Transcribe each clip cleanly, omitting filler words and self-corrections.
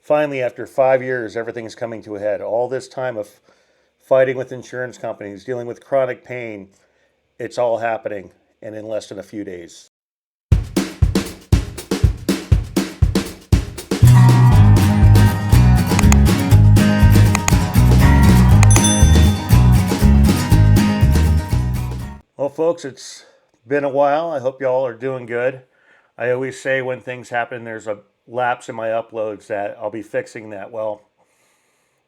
finally, after 5 years, everything's coming to a head. All this time of fighting with insurance companies, dealing with chronic pain, it's all happening, and in less than a few days. Well, folks, it's been a while. I hope y'all are doing good. I always say when things happen, there's a lapse in my uploads that I'll be fixing that. Well,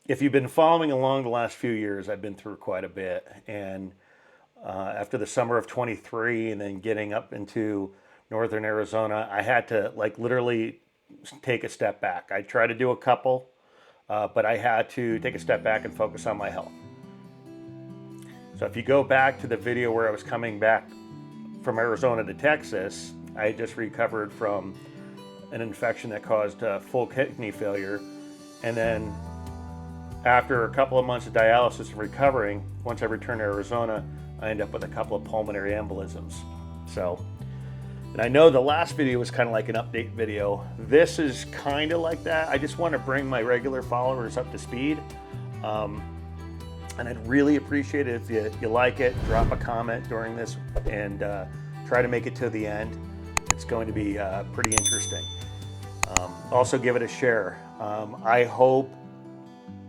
if you've been following along the last few years, I've been through quite a bit. And after the summer of 23 and then getting up into northern Arizona, I had to literally take a step back. I tried to do a couple, but I had to take a step back and focus on my health. So if you go back to the video where I was coming back from Arizona to Texas, I had just recovered from an infection that caused full kidney failure. And then after a couple of months of dialysis and recovering, once I returned to Arizona, I ended up with a couple of pulmonary embolisms. So, and I know the last video was kind of like an update video. This is kind of like that. I just want to bring my regular followers up to speed. And I'd really appreciate it if you like it, drop a comment during this, and try to make it to the end. It's going to be pretty interesting. Also give it a share. I hope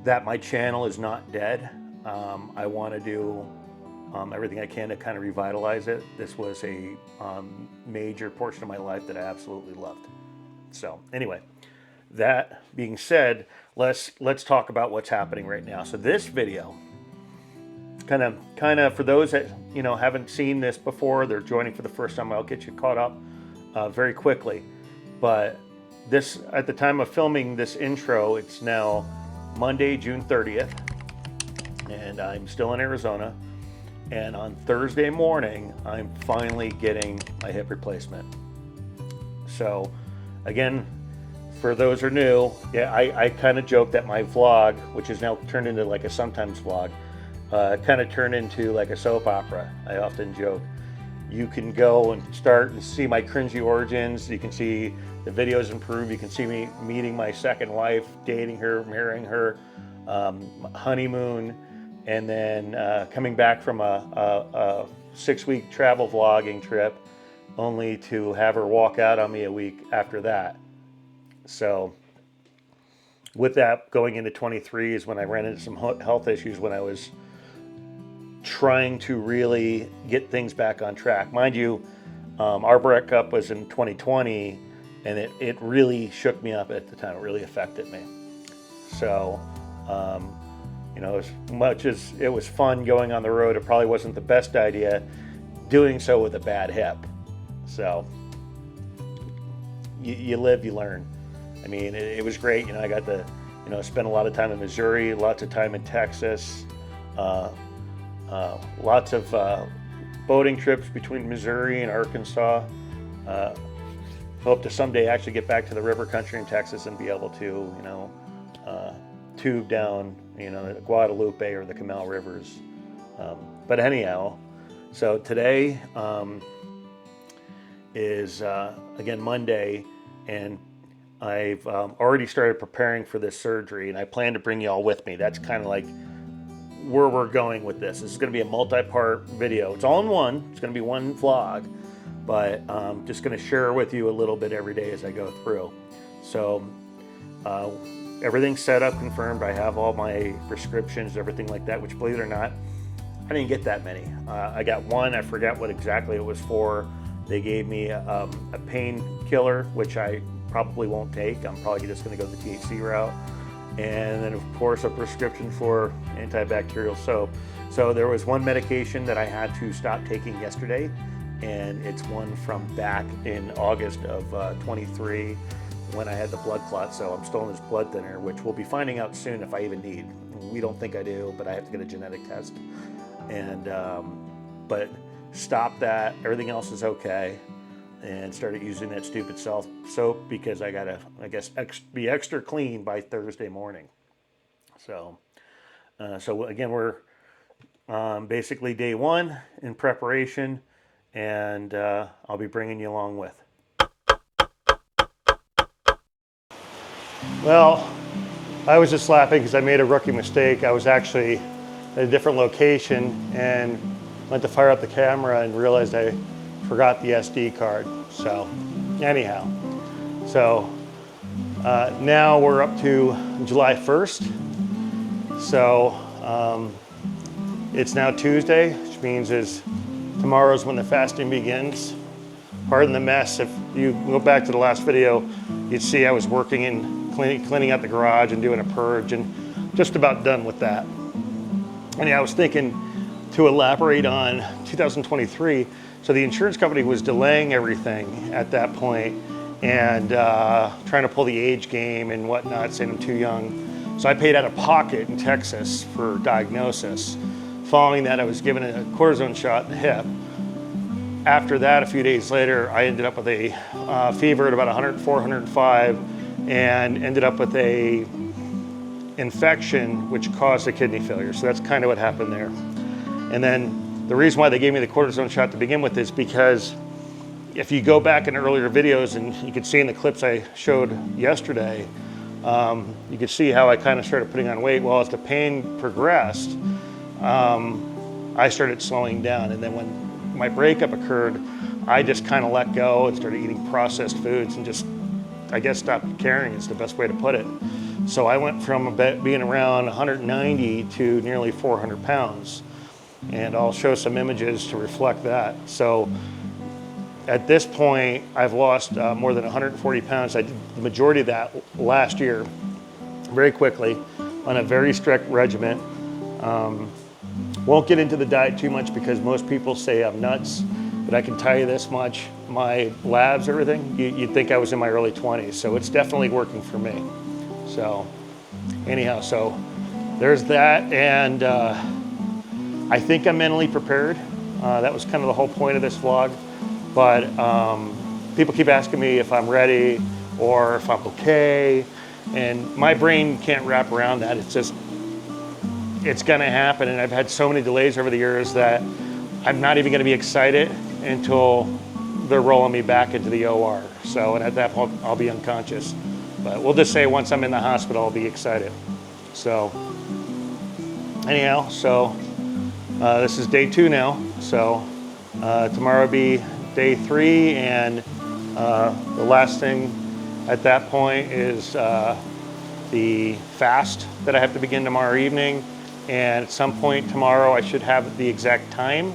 that my channel is not dead. I want to do everything I can to kind of revitalize it. This was a major portion of my life that I absolutely loved. So anyway, that being said, let's talk about what's happening right now. So this video, kind of for those that haven't seen this before, they're joining for the first time, I'll get you caught up very quickly. But this, at the time of filming this intro, it's now Monday, June 30th, and I'm still in Arizona. And on Thursday morning, I'm finally getting my hip replacement. So again, for those who are new, yeah, I kind of joke that my vlog, which is now turned into like a sometimes vlog, kind of turned into like a soap opera. I often joke. You can go and start and see my cringy origins. You can see the videos improve. You can see me meeting my second wife, dating her, marrying her, honeymoon, and then coming back from a 6-week travel vlogging trip, only to have her walk out on me a week after that. So with that, going into 23 is when I ran into some health issues when I was trying to really get things back on track. Mind you, our breakup was in 2020, and it really shook me up at the time. It really affected me. So, as much as it was fun going on the road, it probably wasn't the best idea doing so with a bad hip. So, you live, you learn. I mean, it was great. I got to, spend a lot of time in Missouri, lots of time in Texas, lots of boating trips between Missouri and Arkansas. Hope to someday actually get back to the river country in Texas and be able to, tube down, the Guadalupe or the Comal rivers. But anyhow, so today is again Monday, and I've already started preparing for this surgery, and I plan to bring you all with me. That's kind of like where we're going with this. This is going to be a multi-part video. It's all in one. It's going to be one vlog, but just going to share with you a little bit every day as I go through. So everything's set up, confirmed. I have all my prescriptions, everything like that, which, believe it or not, I didn't get that many. I got one. I forgot what exactly it was for. They gave me a painkiller, which I probably won't take. I'm probably just going to go the THC route. And then, of course, a prescription for antibacterial soap. So there was one medication that I had to stop taking yesterday, and it's one from back in August of 23 when I had the blood clot. So I'm still on this blood thinner, which we'll be finding out soon if I even need. We don't think I do, but I have to get a genetic test. And but stop that. Everything else is okay. And started using that stupid soap because I gotta, I guess, be extra clean by Thursday morning. So, so again, we're basically day one in preparation, and I'll be bringing you along with. Well, I was just laughing because I made a rookie mistake. I was actually at a different location and went to fire up the camera and realized I forgot the SD card. So anyhow, so now we're up to July 1st. So it's now Tuesday, which means tomorrow's when the fasting begins. Pardon the mess. If you go back to the last video, you'd see I was working in cleaning out the garage and doing a purge and just about done with that. And I was thinking to elaborate on 2023. So the insurance company was delaying everything at that point and trying to pull the age game and whatnot, saying I'm too young. So I paid out of pocket in Texas for diagnosis. Following that, I was given a cortisone shot in the hip. After that, a few days later, I ended up with a fever at about 104, 105, and ended up with a infection which caused a kidney failure. So that's kind of what happened there. And then the reason why they gave me the cortisone shot to begin with is because if you go back in earlier videos, and you could see in the clips I showed yesterday, you could see how I kind of started putting on weight. Well, as the pain progressed, I started slowing down. And then when my breakup occurred, I just kind of let go and started eating processed foods and just, I guess, stopped caring is the best way to put it. So I went from being around 190 to nearly 400 pounds. And I'll show some images to reflect that. So at this point, I've lost more than 140 pounds. I did the majority of that last year very quickly on a very strict regimen. Won't get into the diet too much because most people say I'm nuts, but I can tell you this much, my labs, everything, you'd think I was in my early 20s, so it's definitely working for me. So anyhow, so there's that, and I think I'm mentally prepared. That was kind of the whole point of this vlog, but people keep asking me if I'm ready or if I'm okay, and my brain can't wrap around that. It's just, it's gonna happen, and I've had so many delays over the years that I'm not even gonna be excited until they're rolling me back into the OR. So, and at that point, I'll be unconscious. But we'll just say once I'm in the hospital, I'll be excited. So, anyhow, so this is day 2 now. So tomorrow will be day 3, and the last thing at that point is the fast that I have to begin tomorrow evening. And at some point tomorrow, I should have the exact time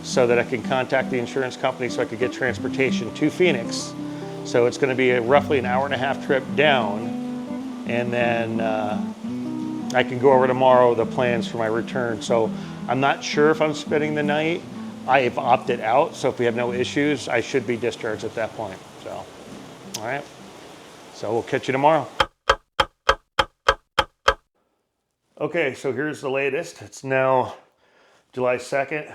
so that I can contact the insurance company so I could get transportation to Phoenix. So it's going to be roughly an hour-and-a-half trip down. And then I can go over tomorrow the plans for my return. So I'm not sure if I'm spending the night. I have opted out. So if we have no issues, I should be discharged at that point. So, all right. So we'll catch you tomorrow. Okay, so here's the latest. It's now July 2nd,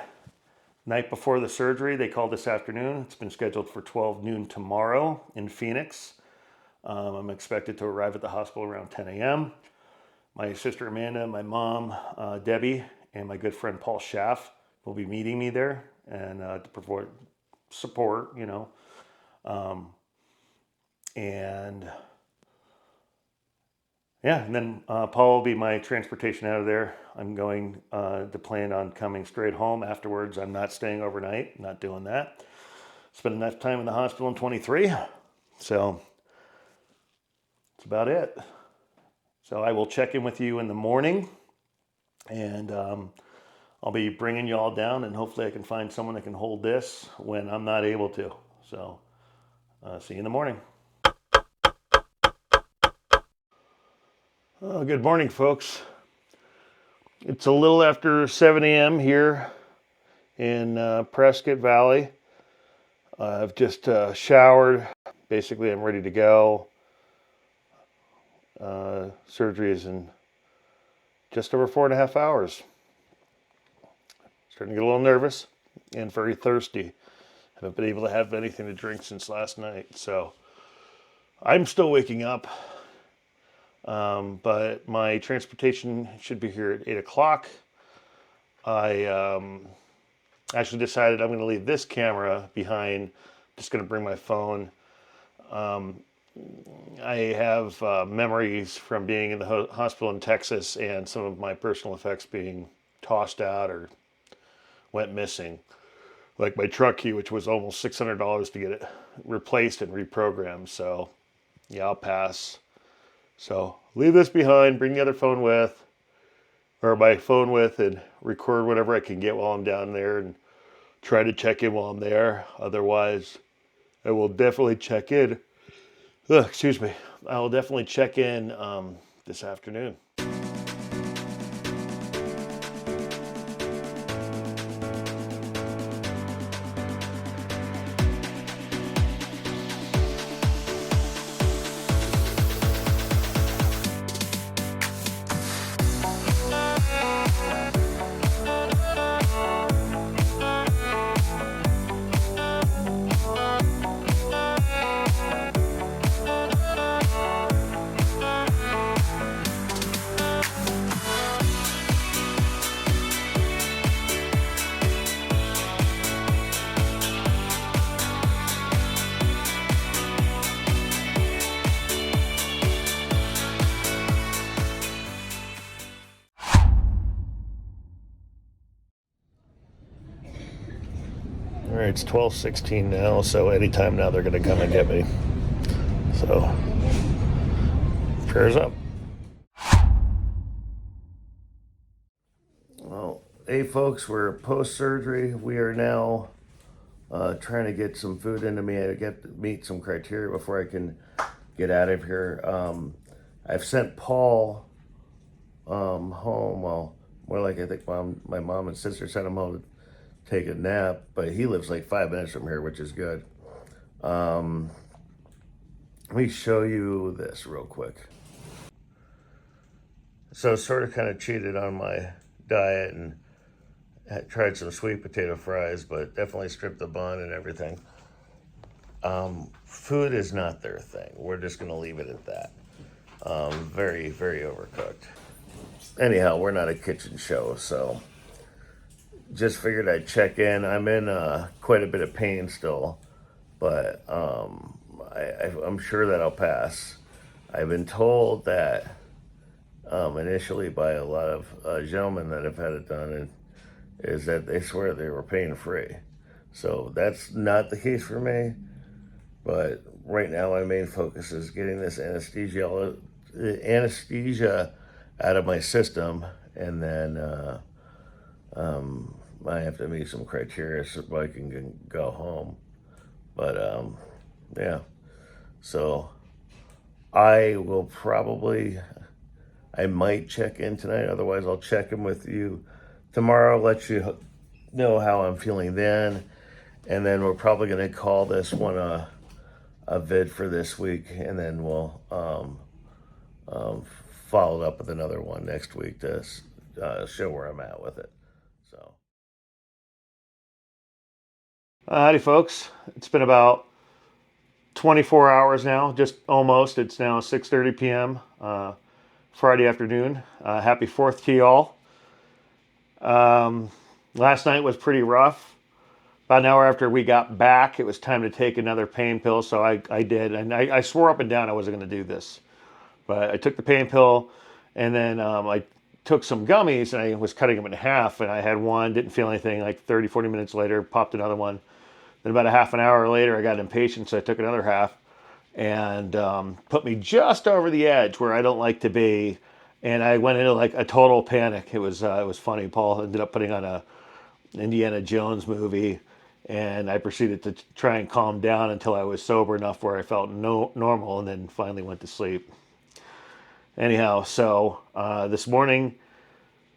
night before the surgery. They called this afternoon. It's been scheduled for 12 noon tomorrow in Phoenix. I'm expected to arrive at the hospital around 10 a.m. My sister Amanda, my mom Debbie, and my good friend Paul Schaff will be meeting me there and to provide support, you know. And yeah, and then Paul will be my transportation out of there. I'm going to plan on coming straight home afterwards. I'm not staying overnight, not doing that. Spent enough time in the hospital in 23, so that's about it. So I will check in with you in the morning, and I'll be bringing you all down, and hopefully I can find someone that can hold this when I'm not able to. So see you in the morning. Oh, good morning, folks. It's a little after 7 a.m. here in Prescott Valley. I've just showered. Basically, I'm ready to go. Surgery is in just over 4.5 hours. Starting to get a little nervous and very thirsty. Haven't been able to have anything to drink since last night, so I'm still waking up. But my transportation should be here at 8 o'clock. I actually decided I'm going to leave this camera behind. Just going to bring my phone. I have memories from being in the hospital in Texas and some of my personal effects being tossed out or went missing. Like my truck key, which was almost $600 to get it replaced and reprogrammed. So, yeah, I'll pass. So, leave this behind, bring the other phone with, or my phone with, and record whatever I can get while I'm down there and try to check in while I'm there. Otherwise, I will definitely check in. Ugh, excuse me. I will definitely check in this afternoon. All right, it's 12:16 now, so anytime now they're going to come and get me. So, prayers up. Well, hey folks, we're post-surgery. We are now trying to get some food into me. I get to meet some criteria before I can get out of here. I've sent Paul home. Well, more like I think my mom and sister sent him home to take a nap, but he lives like 5 minutes from here, which is good. Let me show you this real quick. So sort of kind of cheated on my diet and tried some sweet potato fries, but definitely stripped the bun and everything. Food is not their thing. We're just going to leave it at that. Very, very overcooked. Anyhow, we're not a kitchen show, so just figured I'd check in. I'm in quite a bit of pain still, but I'm sure that I'll pass. I've been told that initially by a lot of gentlemen that have had it done is that they swear they were pain free. So that's not the case for me, but right now my main focus is getting this anesthesia out of my system, and then I have to meet some criteria so I can go home. But yeah, so I might check in tonight. Otherwise, I'll check in with you tomorrow. Let you know how I'm feeling then, and then we're probably going to call this one a vid for this week, and then we'll follow it up with another one next week to show where I'm at with it. So, howdy, folks. It's been about 24 hours now, just almost. It's now 6:30 p.m. Friday afternoon. Happy 4th to y'all. Last night was pretty rough. About an hour after we got back, it was time to take another pain pill, so I did. And I swore up and down I wasn't going to do this. But I took the pain pill, and then I took some gummies, and I was cutting them in half, and I had one, didn't feel anything. Like 30, 40 minutes later, popped another one. Then about a half an hour later, I got impatient, so I took another half, and put me just over the edge where I don't like to be. And I went into like a total panic. It was funny. Paul ended up putting on a Indiana Jones movie, and I proceeded to try and calm down until I was sober enough where I felt normal, and then finally went to sleep. Anyhow, so this morning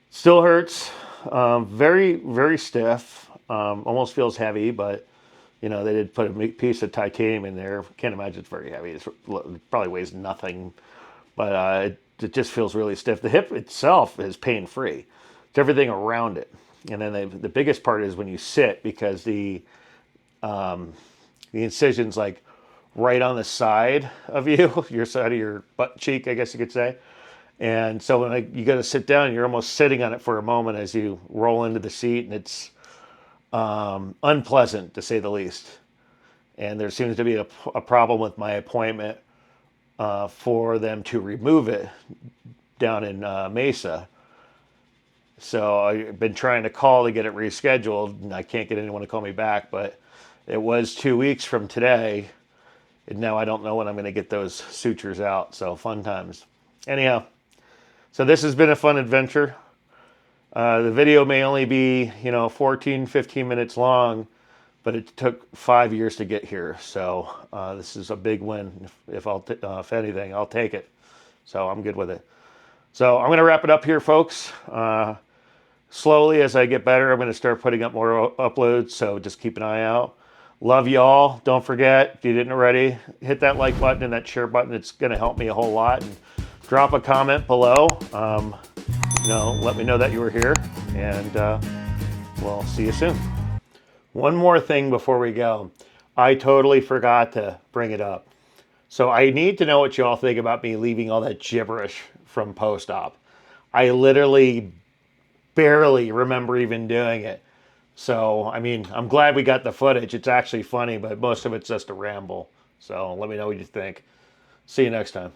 still hurts. Very, very stiff. Almost feels heavy, but you know, they did put a piece of titanium in there. Can't imagine it's very heavy. It probably weighs nothing, but it just feels really stiff. The hip itself is pain-free. It's everything around it. And then the biggest part is when you sit, because the incision's like right on the side of you, your side of your butt cheek, I guess you could say. And so when you got to sit down, you're almost sitting on it for a moment as you roll into the seat, and it's unpleasant to say the least. And there seems to be a problem with my appointment for them to remove it down in Mesa. So I've been trying to call to get it rescheduled, and I can't get anyone to call me back, but it was 2 weeks from today, and now I don't know when I'm going to get those sutures out, so fun times. Anyhow, so this has been a fun adventure. The video may only be, 14, 15 minutes long, but it took 5 years to get here. So this is a big win. If anything, I'll take it. So I'm good with it. So I'm going to wrap it up here, folks. Slowly, as I get better, I'm going to start putting up more uploads. So just keep an eye out. Love y'all. Don't forget, if you didn't already, hit that like button and that share button. It's going to help me a whole lot. And drop a comment below. Let me know that you were here, and we'll see you soon. One more thing before we go. I totally forgot to bring it up. So I need to know what you all think about me leaving all that gibberish from post-op. I literally barely remember even doing it. So, I'm glad we got the footage. It's actually funny, but most of it's just a ramble. So let me know what you think. See you next time.